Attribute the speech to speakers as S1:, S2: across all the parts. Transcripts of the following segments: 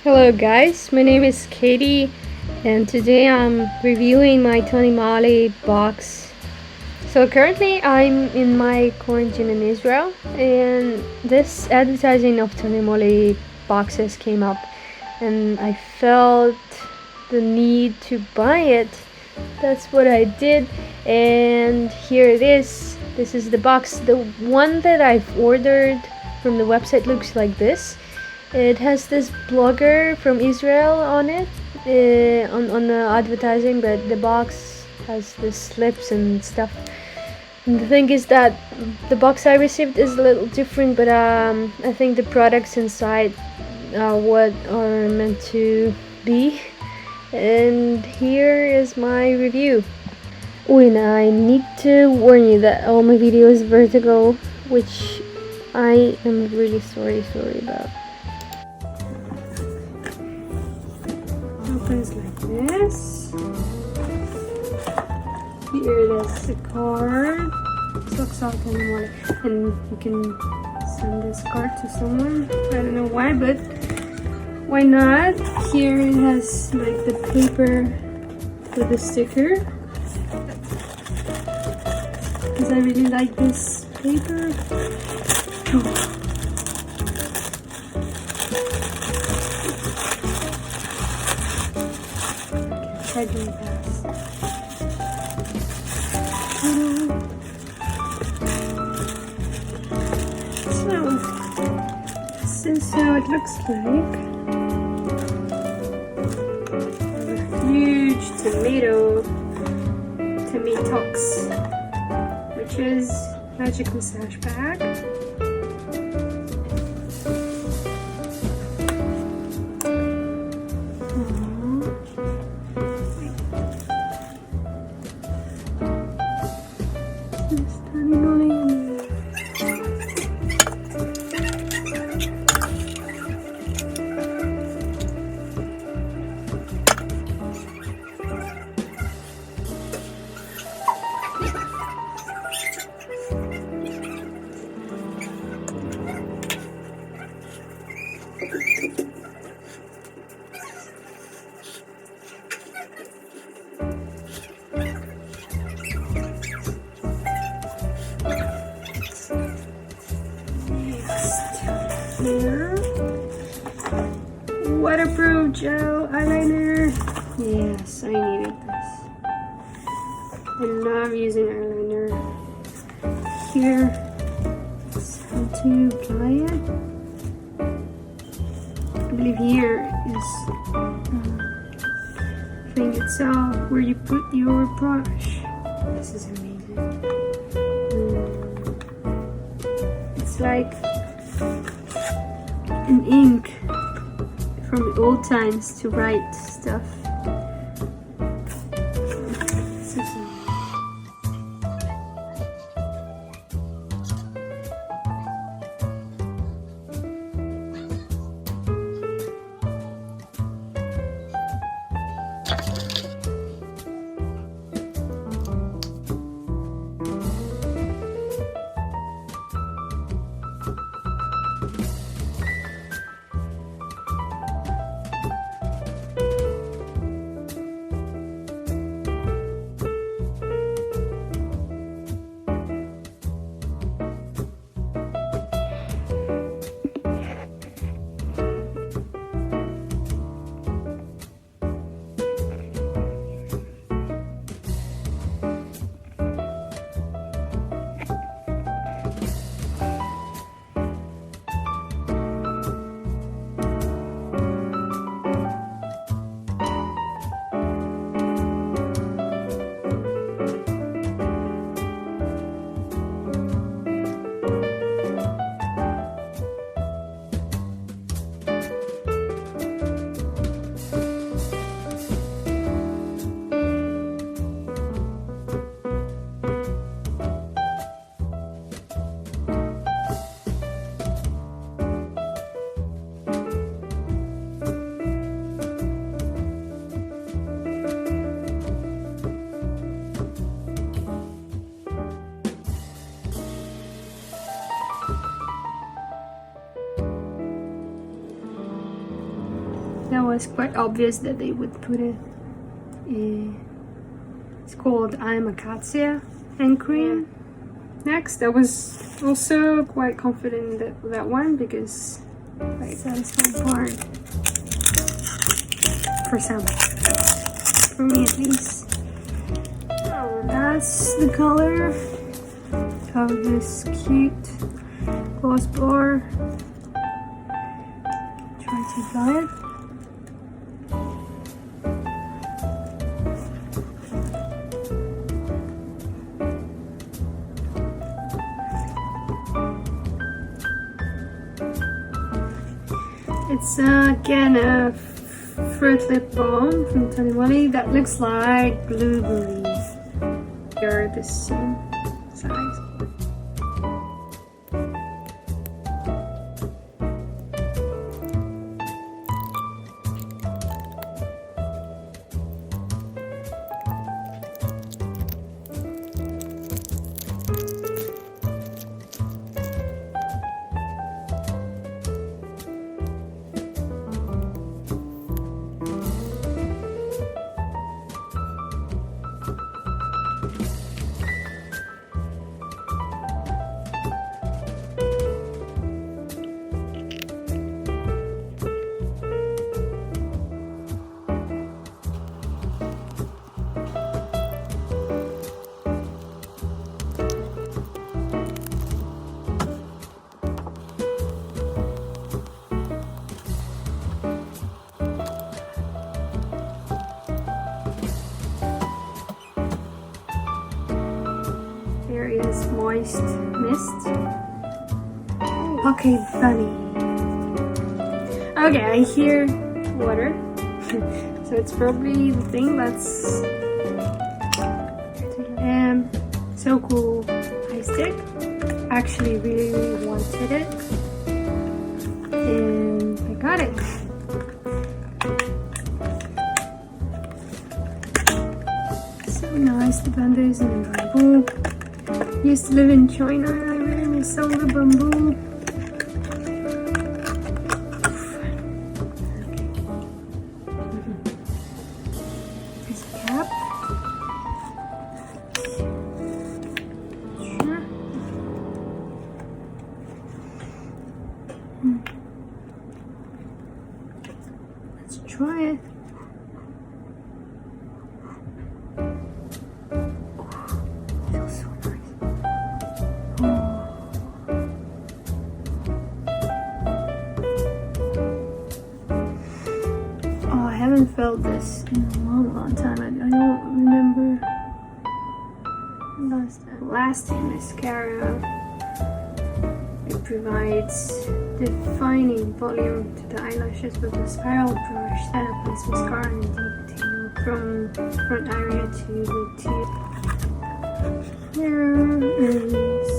S1: Hello guys, my name is Katie and today I'm reviewing my TonyMoly box. So currently I'm in my quarantine in Israel and this advertising of TonyMoly boxes came up and I felt the need to buy it. That's what I did, and here it is. This is the box. The one that I've ordered from the website looks like this. It has this blogger from Israel on it, on the advertising, but the box has the slips and stuff. And the thing is that the box I received is a little different, but I think the products inside are what are meant to be. And here is my review. And I need to warn you that all my video is vertical, which I am really sorry about. Opens like this. Here it is, a card. This looks all kind of more, and you can send this card to someone. I don't know why, but why not? Here it has like the paper with a sticker, because I really like this paper. Try doing fast. So this is how it looks like. Huge Tomatox, which is magic massage bag. Here, waterproof gel eyeliner. Yes, I needed this. I love using eyeliner. Here is how to apply it. I believe here is thing itself where you put your brush. This is amazing. It's like an ink from the old times to write stuff. that was quite obvious that they would put it. It's called I'm Acacia hand cream. Next, I was also quite confident in that one because quite satisfying part for some, for me at least. Oh, that's the color of this cute gloss bar. Try to apply it. It's again a fruit lip balm from TonyMoly that looks like blueberries. They're the same size. There is moist mist. Okay, funny. Okay, I hear water. So it's probably the thing that's so cool. I stick. Actually really wanted it. And I got it. So nice, the bamboo and the bamboo. Used to live in China and I really miss all the bamboo. There's a cap. Sure. Let's try it. I haven't felt this in a long time. I don't remember lasting mascara. It provides defining volume to the eyelashes with a spiral brush that applies mascara in detail from front area to the tip. There is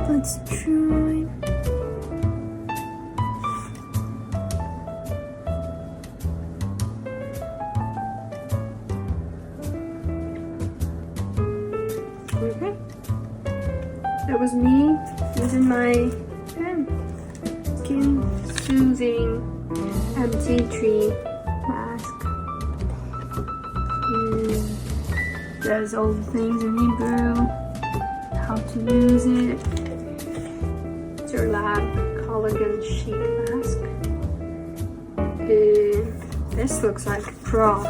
S1: let's try. Okay. That was me using my skin soothing tea tree mask. Does all the things in Hebrew, how to use it. It's your lab collagen sheet mask. This looks like pro.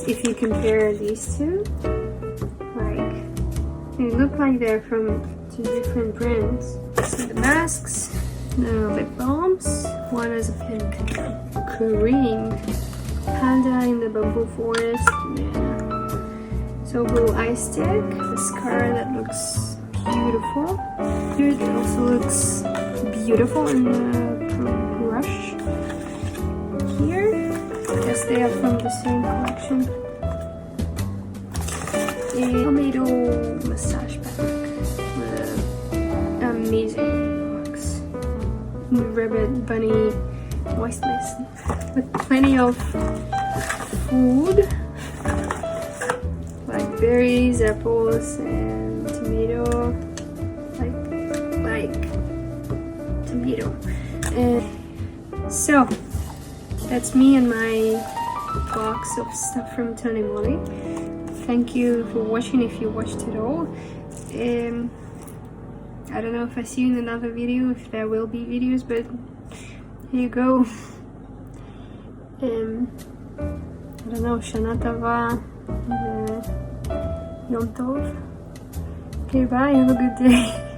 S1: If you compare these two, like they look like they're from two different brands. So the masks, the lip balms. One is a pink cream panda in the bamboo forest. So blue eye stick, mascara that looks beautiful. Here it also looks beautiful in the brush. Here, I guess they are from the same collection. A tomato massage pack with amazing box. Rabbit bunny moist mist with plenty of food like berries, apples, and tomato, like tomato. And so that's me and my box of stuff from TonyMoly. Thank you for watching if you watched it all. I don't know if I see you in another video, if there will be videos, but here you go. I don't know, שנה טובה ויום טוב. Okay, bye, have a good day.